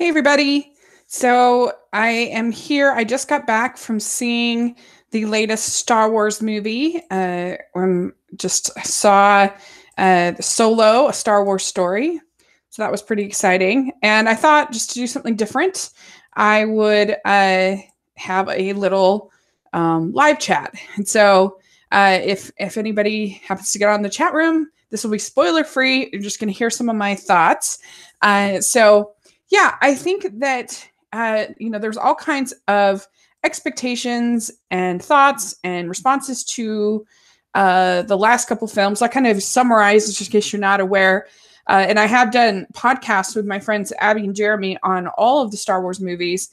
Hey, everybody. So I am here. I just got back from seeing the latest Star Wars movie. Just saw Solo, a Star Wars story. So that was pretty exciting. And I thought just to do something different, I would have a little live chat. And so if anybody happens to get on the chat room, this will be spoiler free. You're just going to hear some of my thoughts. So yeah, I think that there's all kinds of expectations and thoughts and responses to the last couple films. So I kind of summarize, just in case you're not aware. And I have done podcasts with my friends Abby and Jeremy on all of the Star Wars movies,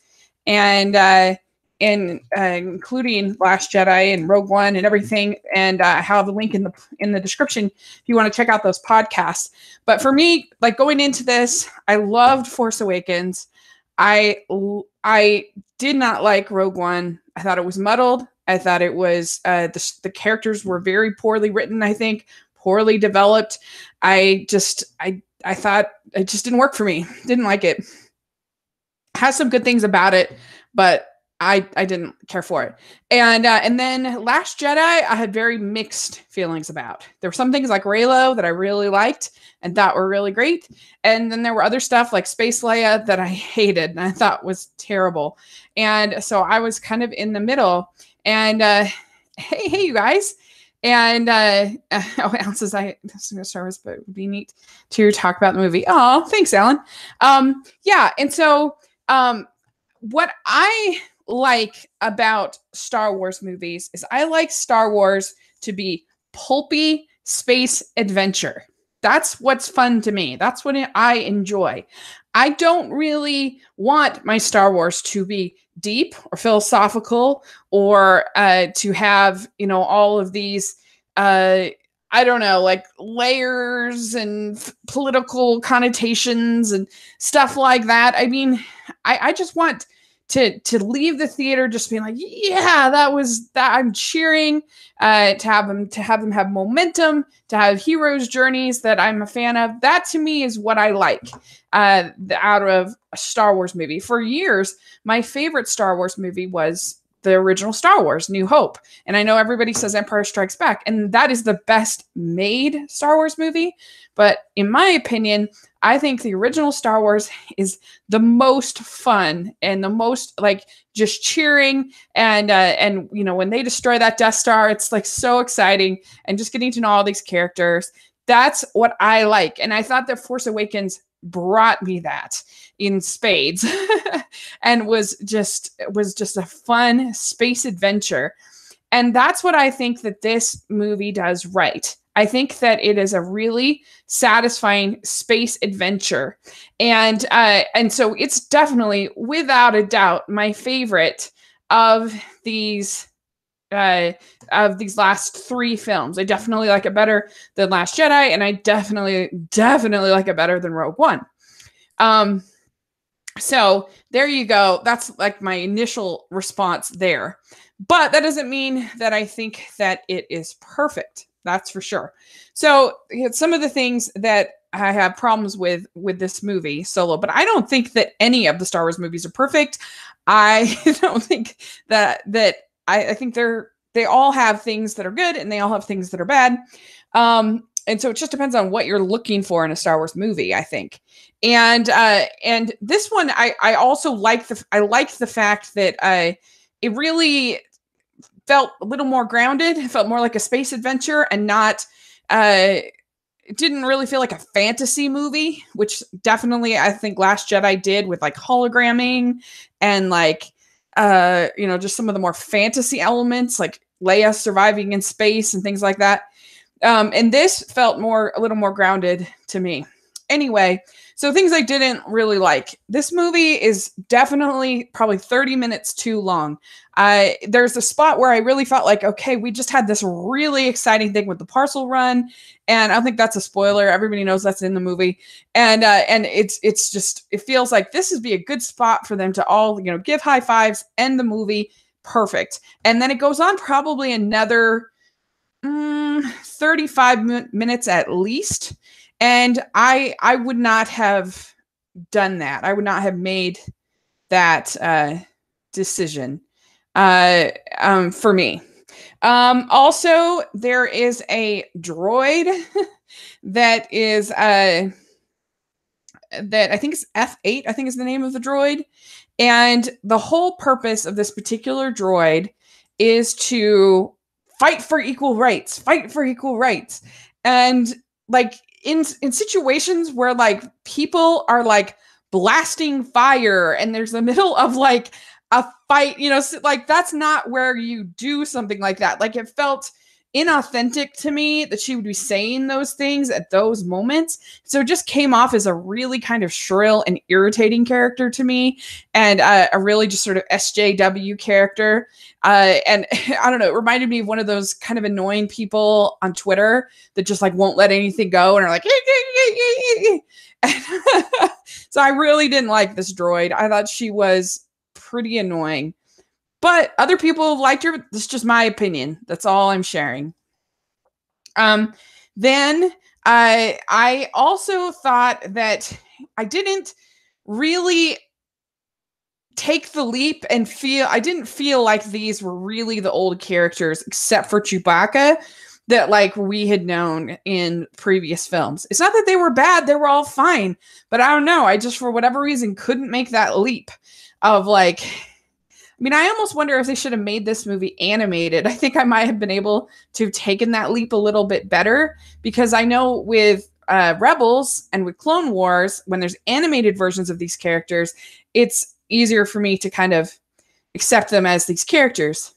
and including Last Jedi and Rogue One and everything. And I have a link in the description if you want to check out those podcasts. But for me, like going into this, I loved Force Awakens. I did not like Rogue One. I thought it was muddled. I thought it was the characters were very poorly written. I think poorly developed. I thought it just didn't work for me. Didn't like it. Has some good things about it, but I didn't care for it. And then Last Jedi, I had very mixed feelings about. There were some things like Reylo that I really liked and thought were really great. And then there were other stuff like Space Leia that I hated and I thought was terrible. And so I was kind of in the middle. And hey, you guys. And Alan says this is Star Wars, but it would be neat to talk about the movie. Oh, thanks, Alan. Yeah, and so what I like about Star Wars movies is I like Star Wars to be pulpy space adventure. That's what's fun to me. That's what I enjoy. I don't really want my Star Wars to be deep or philosophical or to have, all of these, I don't know, like layers and political connotations and stuff like that. I mean, I just want to leave the theater just being like, yeah, that was that. I'm cheering to have them have momentum, to have heroes' journeys that I'm a fan of. That to me is what I like out of a Star Wars movie. For years, my favorite Star Wars movie was the original Star Wars, New Hope. And I know everybody says Empire Strikes Back, and that is the best made Star Wars movie. But in my opinion, I think the original Star Wars is the most fun and the most like just cheering and when they destroy that Death Star, it's like so exciting and just getting to know all these characters. That's what I like. And I thought that Force Awakens brought me that in spades and was just a fun space adventure. And that's what I think that this movie does right. I think that it is a really satisfying space adventure. And so it's definitely, without a doubt, my favorite of these last three films. I definitely like it better than Last Jedi, and I definitely like it better than Rogue One. So there you go. That's like my initial response there. But that doesn't mean that I think that it is perfect. That's for sure. So some of the things that I have problems with this movie, Solo, but I don't think that any of the Star Wars movies are perfect. I don't think that I think they all have things that are good and they all have things that are bad. And so it just depends on what you're looking for in a Star Wars movie, I think. And this one, I also like the fact that it really felt a little more grounded. It felt more like a space adventure and not, it didn't really feel like a fantasy movie, which definitely I think Last Jedi did with like hologramming and like, just some of the more fantasy elements like Leia surviving in space and things like that. And this felt a little more grounded to me. Anyway, so things I didn't really like. This movie is definitely probably 30 minutes too long. There's a spot where I really felt like, okay, we just had this really exciting thing with the parcel run. And I don't think that's a spoiler. Everybody knows that's in the movie. And it's just, it feels like this would be a good spot for them to all, give high fives, end the movie. Perfect. And then it goes on probably another 35 minutes at least. And I would not have done that. I would not have made that decision for me. Also, there is a droid that is that I think is F8, I think is the name of the droid. And the whole purpose of this particular droid is to fight for equal rights, fight for equal rights. And like in situations where like people are like blasting fire and there's the middle of like a fight, you know, like that's not where you do something like that. Like it felt inauthentic to me that she would be saying those things at those moments. So it just came off as a really kind of shrill and irritating character to me, and a really just sort of SJW character. And I don't know, it reminded me of one of those kind of annoying people on Twitter that just like won't let anything go and are like, so I really didn't like this droid. I thought she was pretty annoying. But other people have liked her. This is just my opinion. That's all I'm sharing. Then I also thought that I didn't really take the leap and I didn't feel like these were really the old characters, except for Chewbacca, that like we had known in previous films. It's not that they were bad. They were all fine. But I don't know. I just, for whatever reason, couldn't make that leap of like, I mean, I almost wonder if they should have made this movie animated. I think I might have been able to have taken that leap a little bit better, because I know with Rebels and with Clone Wars, when there's animated versions of these characters, it's easier for me to kind of accept them as these characters.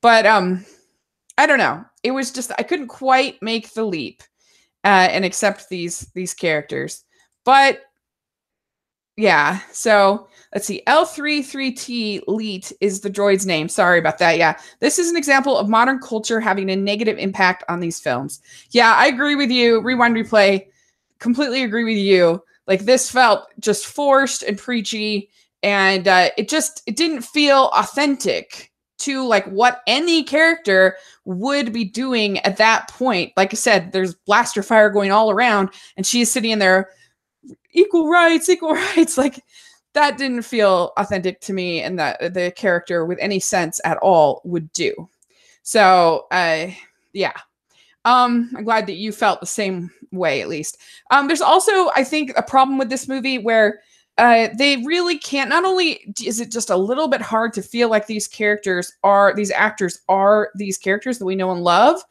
But I don't know. It was just, I couldn't quite make the leap and accept these characters. But yeah, so let's see. L33T Leet is the droid's name. Sorry about that. Yeah, this is an example of modern culture having a negative impact on these films. Yeah, I agree with you. Rewind, replay. Completely agree with you. Like this felt just forced and preachy, and it didn't feel authentic to like what any character would be doing at that point. Like I said, there's blaster fire going all around, and she's sitting in there. Equal rights. Like that didn't feel authentic to me, and that the character with any sense at all would do. So, yeah. I'm glad that you felt the same way, at least. There's also, I think, a problem with this movie where they really can't, not only is it just a little bit hard to feel like these actors are these characters that we know and love,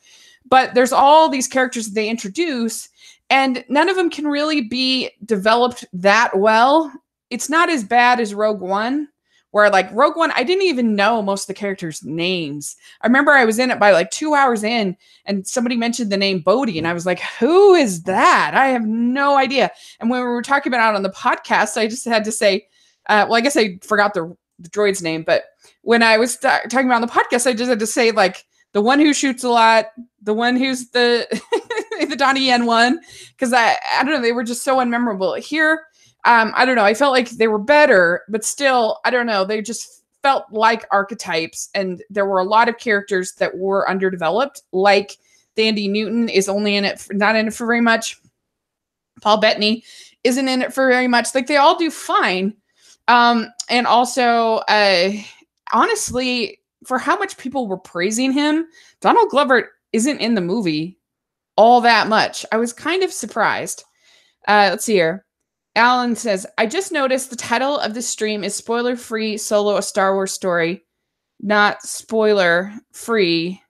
but there's all these characters that they introduce, and none of them can really be developed that well. It's not as bad as Rogue One, where like Rogue One, I didn't even know most of the characters' names. I remember I was in it by like 2 hours in, and somebody mentioned the name Bodhi, and I was like, who is that? I have no idea. And when we were talking about it on the podcast, I just had to say, well, I guess I forgot the droid's name, but when I was talking about on the podcast, I just had to say like the one who shoots a lot, the one who's the the Donnie Yen one, because I don't know, they were just so unmemorable. Here, I don't know, I felt like they were better, but still, I don't know, they just felt like archetypes, and there were a lot of characters that were underdeveloped, like Thandie Newton is only in it, not in it for very much. Paul Bettany isn't in it for very much. Like they all do fine. And also, honestly, for how much people were praising him, Donald Glover isn't in the movie all that much. I was kind of surprised. Let's see here. Alan says, I just noticed the title of this stream is Spoiler-Free Solo, a Star Wars Story, not Spoiler-Free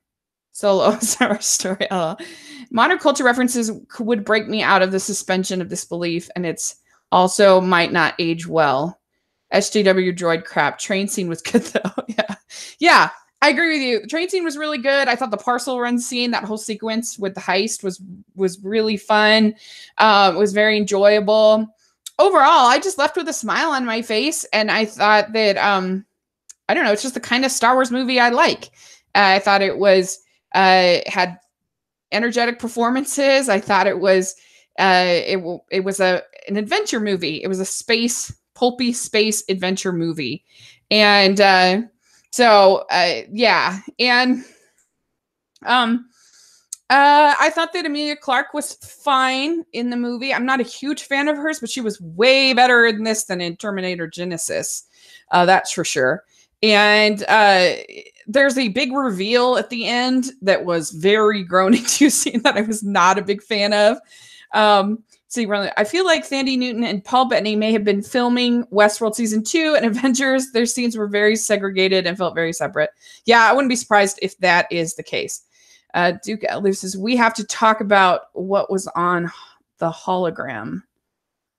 Solo, a Star Wars Story. Modern culture references would break me out of the suspension of disbelief, and it's also might not age well. SJW droid crap. Train scene was good, though. Yeah, I agree with you. The train scene was really good. I thought the parcel run scene, that whole sequence with the heist was really fun. It was very enjoyable. Overall, I just left with a smile on my face, and I thought that, I don't know, it's just the kind of Star Wars movie I like. I thought it was, had energetic performances. I thought it was, it was an adventure movie. It was a pulpy space adventure movie. And, yeah. And, I thought that Emilia Clarke was fine in the movie. I'm not a huge fan of hers, but she was way better in this than in Terminator Genesis. That's for sure. And there's a big reveal at the end that was very grown inducing that I was not a big fan of. I feel like Thandie Newton and Paul Bettany may have been filming Westworld season 2 and Avengers. Their scenes were very segregated and felt very separate. Yeah, I wouldn't be surprised if that is the case. Duke Elder says, we have to talk about what was on the hologram.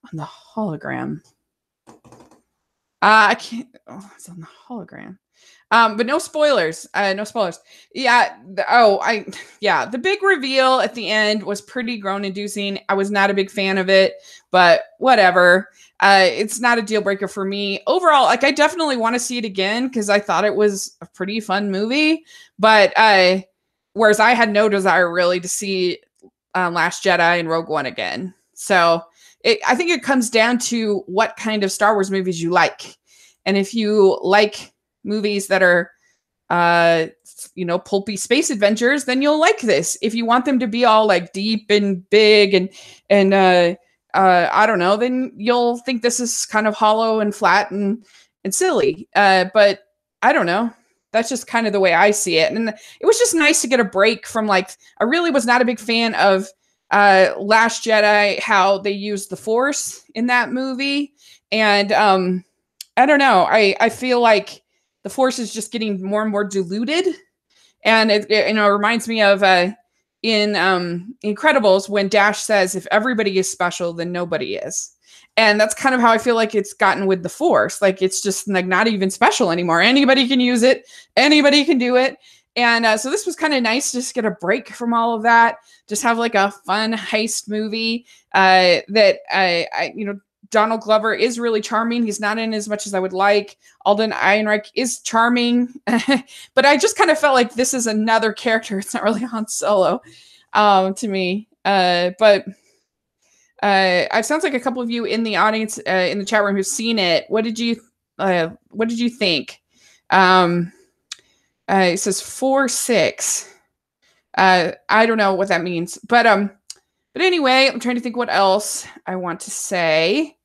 On the hologram. I can't. Oh, it's on the hologram. But no spoilers. No spoilers. Yeah. The big reveal at the end was pretty groan-inducing. I was not a big fan of it, but whatever. It's not a deal breaker for me. Overall, like I definitely want to see it again because I thought it was a pretty fun movie. But whereas I had no desire really to see Last Jedi and Rogue One again. So I think it comes down to what kind of Star Wars movies you like. And if you like movies that are, pulpy space adventures, then you'll like this. If you want them to be all like deep and big and I don't know, then you'll think this is kind of hollow and flat and silly. But I don't know. That's just kind of the way I see it. And it was just nice to get a break from I really was not a big fan of Last Jedi, how they used the Force in that movie. And I don't know. I feel like the Force is just getting more and more diluted. And it reminds me of in Incredibles when Dash says, if everybody is special, then nobody is. And that's kind of how I feel like it's gotten with the Force. Like, it's just like not even special anymore. Anybody can use it. Anybody can do it. And so this was kind of nice to just get a break from all of that. Just have like a fun heist movie that Donald Glover is really charming. He's not in as much as I would like. Alden Ehrenreich is charming. But I just kind of felt like this is another character. It's not really Han Solo to me. But it sounds like a couple of you in the audience, in the chat room, who've seen it. What did you think? It says 4-6. I don't know what that means, but anyway, I'm trying to think what else I want to say.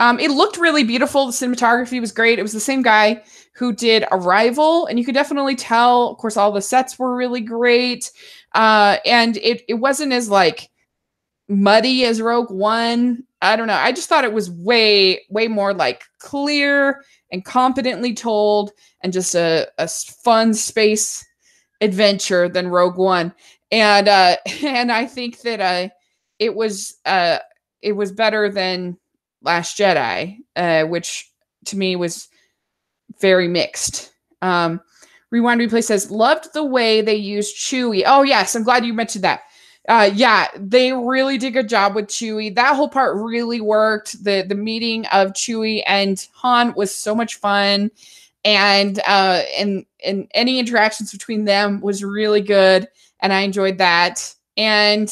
It looked really beautiful. The cinematography was great. It was the same guy who did Arrival, and you could definitely tell. Of course, all the sets were really great, and it wasn't as muddy as Rogue One. I don't know. I just thought it was way more clear and competently told, and just a fun space adventure than Rogue One. And I think that it was better than Last Jedi, which to me was very mixed. Rewind Replay says, loved the way they used Chewie. Oh yes, I'm glad you mentioned that. Yeah, they really did a good job with Chewie. That whole part really worked. The meeting of Chewie and Han was so much fun. And any interactions between them was really good, and I enjoyed that. And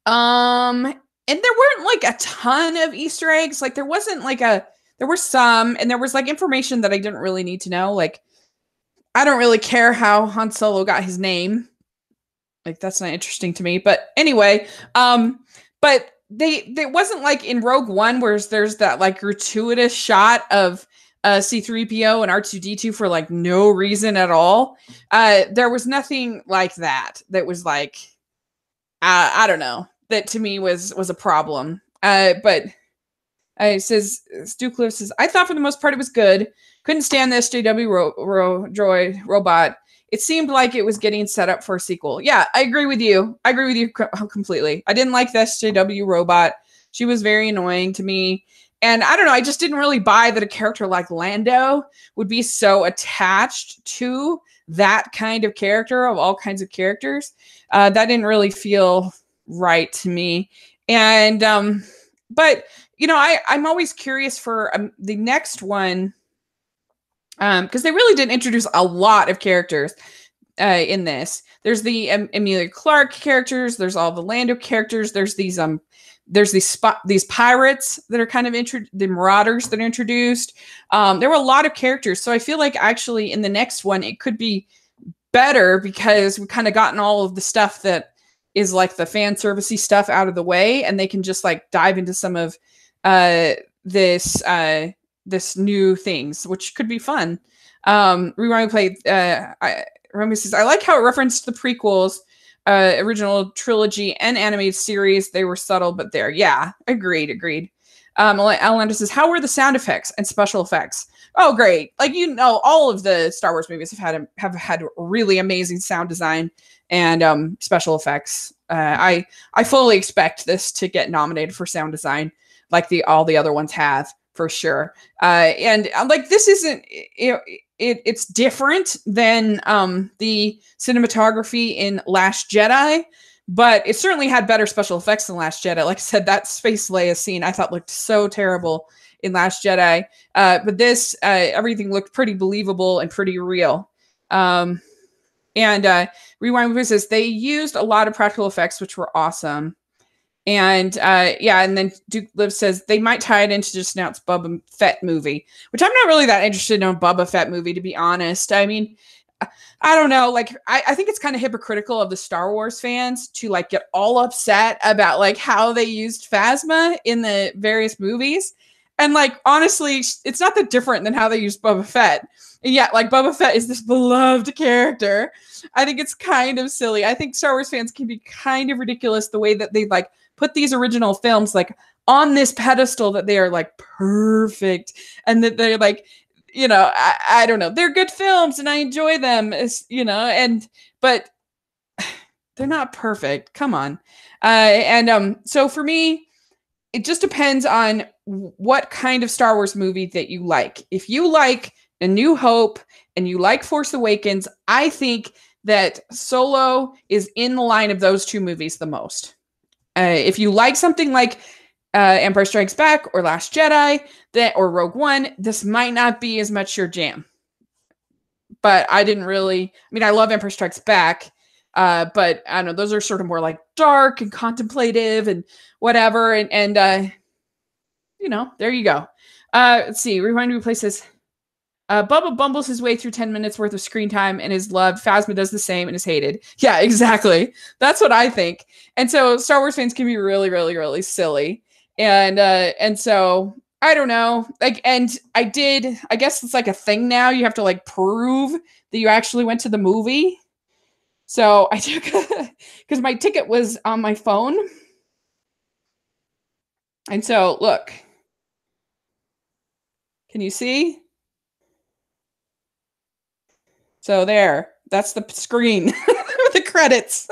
there weren't a ton of Easter eggs. There wasn't there were some, and there was information that I didn't really need to know. I don't really care how Han Solo got his name. That's not interesting to me. But anyway, but they wasn't in Rogue One where there's that gratuitous shot of C-3PO and R2-D2 for no reason at all. There was nothing like that was I don't know, that to me was a problem. But it says, Stu Cliff says, I thought for the most part it was good. Couldn't stand the SJW droid robot. It seemed like it was getting set up for a sequel. Yeah, I agree with you. I agree with you completely. I didn't like the SJW robot. She was very annoying to me. And I don't know, I just didn't really buy that a character like Lando would be so attached to that kind of character of all kinds of characters. That didn't really feel right to me. And, but, I'm always curious for the next one, because they really didn't introduce a lot of characters in this. There's the Emilia Clarke characters. There's all the Lando characters. There's these these pirates that are kind of the Marauders that are introduced. There were a lot of characters, so I feel like actually in the next one it could be better because we've kind of gotten all of the stuff that is like the fan servicey stuff out of the way, and they can just like dive into some of this new things, which could be fun. Rewind played. Remy says, I like how it referenced the prequels, original trilogy and animated series. They were subtle, but there. Yeah, agreed. Alan says, how were the sound effects and special effects? Oh, great. Like, all of the Star Wars movies have had really amazing sound design and special effects. I fully expect this to get nominated for sound design like all the other ones have, for sure. And like, this isn't, it's different than the cinematography in Last Jedi, but it certainly had better special effects than Last Jedi. Like I said, that Space Leia scene I thought looked so terrible in Last Jedi. But this, everything looked pretty believable and pretty real. And Rewind says they used a lot of practical effects, which were awesome. And and then Duke Liv says they might tie it into just announced Boba Fett movie, which I'm not really that interested in a Boba Fett movie, to be honest. I mean, I don't know. Like, I think it's kind of hypocritical of the Star Wars fans to like get all upset about like how they used Phasma in the various movies. And like, honestly, it's not that different than how they used Boba Fett. And yet, like, Boba Fett is this beloved character. I think it's kind of silly. I think Star Wars fans can be kind of ridiculous the way that they like put these original films like on this pedestal that they are like perfect and that they're like, I don't know, they're good films and I enjoy them, but they're not perfect. Come on. So for me, it just depends on what kind of Star Wars movie that you like. If you like A New Hope and you like Force Awakens, I think that Solo is in the line of those two movies the most. If you like something like Empire Strikes Back or Last Jedi or Rogue One, this might not be as much your jam. But I love Empire Strikes Back, but I don't know, those are sort of more like dark and contemplative and whatever. And there you go. Let's see. Rewind to replaces. Bubba bumbles his way through 10 minutes worth of screen time and is loved. Phasma does the same and is hated. Yeah, exactly. That's what I think. And so Star Wars fans can be really, really, really silly. And so I don't know. Like, and I guess it's like a thing now. You have to like prove that you actually went to the movie. So I took, because my ticket was on my phone. And so look, can you see? So that's the screen with the credits.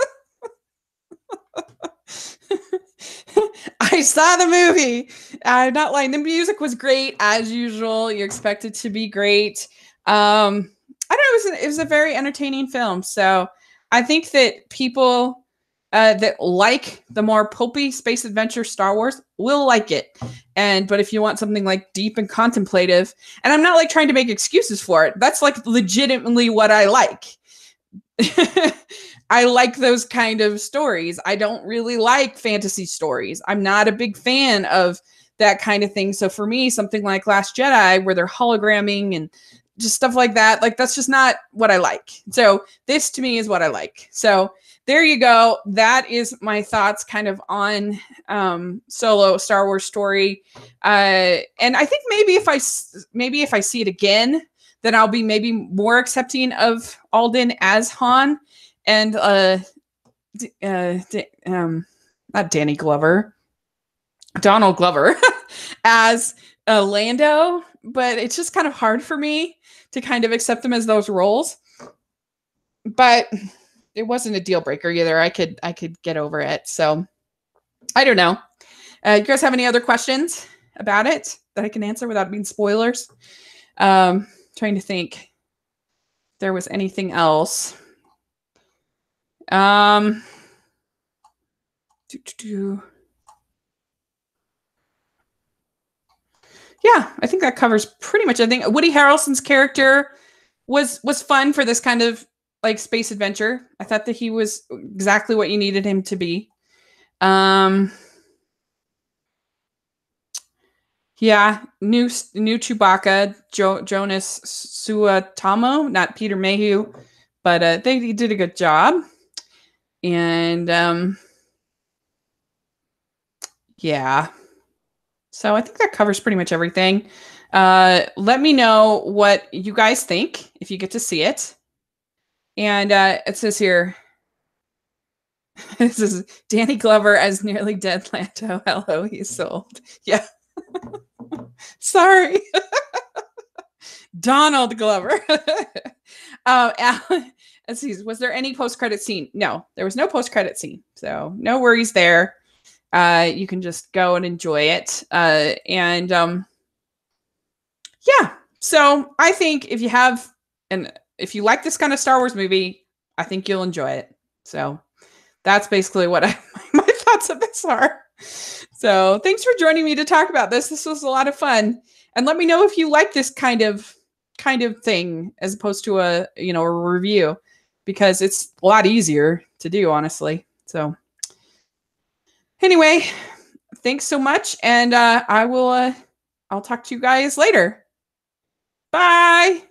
I saw the movie. I'm not lying. The music was great as usual. You expect it to be great. I don't know. It was a very entertaining film. So I think that people that like the more pulpy space adventure Star Wars will like it. But if you want something like deep and contemplative, and I'm not like trying to make excuses for it, that's like legitimately what I like. I like those kind of stories. I don't really like fantasy stories. I'm not a big fan of that kind of thing. So for me, something like Last Jedi, where they're hologramming and just stuff like that, like that's just not what I like. So this to me is what I like. So there you go. That is my thoughts kind of on Solo Star Wars story. And I think maybe if I see it again, then I'll be maybe more accepting of Alden as Han and not Danny Glover, Donald Glover as Lando. But it's just kind of hard for me to kind of accept them as those roles. But it wasn't a deal breaker either. I could get over it. So I don't know. You guys have any other questions about it that I can answer without being spoilers? Trying to think if there was anything else. Yeah, I think that covers pretty much. I think Woody Harrelson's character was fun for this kind of like space adventure. I thought that he was exactly what you needed him to be. Yeah, new Chewbacca, Jonas Suotamo, not Peter Mayhew, But they did a good job. And yeah. So I think that covers pretty much everything. Let me know what you guys think if you get to see it. And it says here, this is Danny Glover as nearly dead Lanto. Hello, he's sold. Yeah. Sorry. Donald Glover. Let's see. Was there any post-credit scene? No, there was no post-credit scene. So no worries there. You can just go and enjoy it. And yeah. So I think if you have, and if you like this kind of Star Wars movie, I think you'll enjoy it. So that's basically what my thoughts of this are. So thanks for joining me to talk about this. This was a lot of fun. And let me know if you like this kind of thing as opposed to a review, because it's a lot easier to do, honestly. So anyway, thanks so much, and I'll talk to you guys later. Bye.